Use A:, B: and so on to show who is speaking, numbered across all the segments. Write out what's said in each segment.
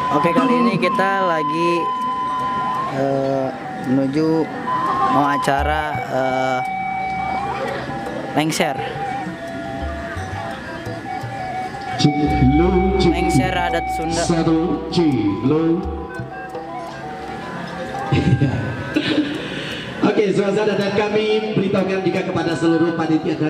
A: Oke, kali ini kita lagi menuju mau acara lengser. Lengser adat Sunda.
B: Oke, suasana dan kami beritahukan juga kepada seluruh panitia.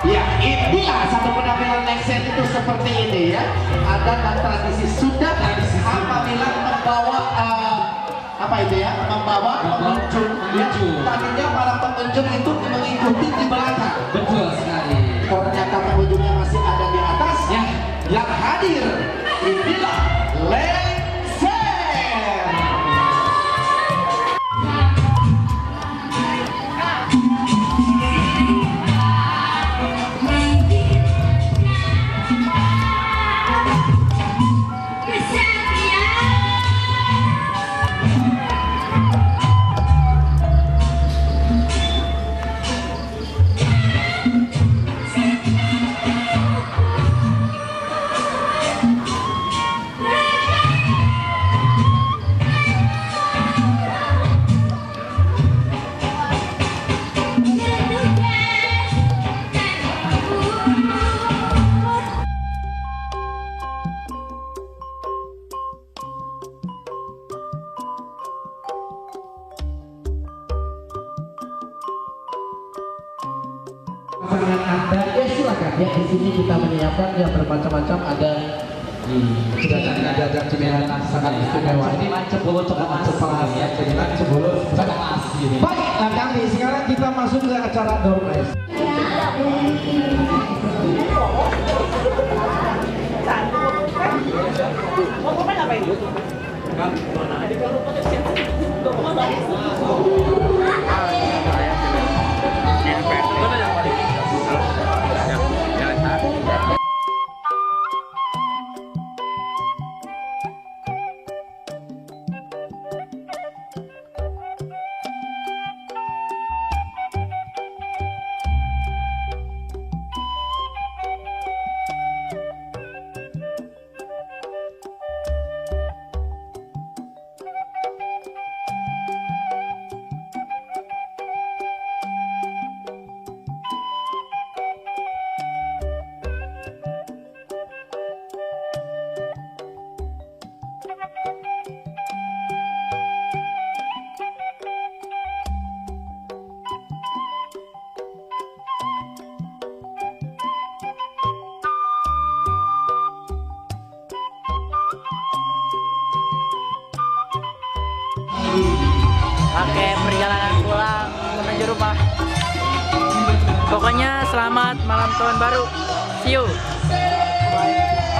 B: Ya, inilah satu penampilan lengser itu seperti ini ya. Adat dan tradisi sudah apabila membawa apa itu ya? Membawa pengunjung. Ya. Tadinya para pengunjung itu mengikuti di belakang.
C: Betul sekali.
B: Ternyata pengunjungnya masih ada di atas.
C: Ya.
B: Yang hadir inilah lengser. Pasangan Anda, ya silakan ya, di sini kita menyiapkan yang bermacam-macam, ada ada cemilan sangat istimewa.
C: Ini cebolo cepat
B: ya, cemilan cebolo
C: cepat.
B: Baik, nah kami sekarang kita masuk ke acara door prize.
A: Oke, perjalanan pulang menuju rumah. Pokoknya selamat malam tahun baru. See you. Bye.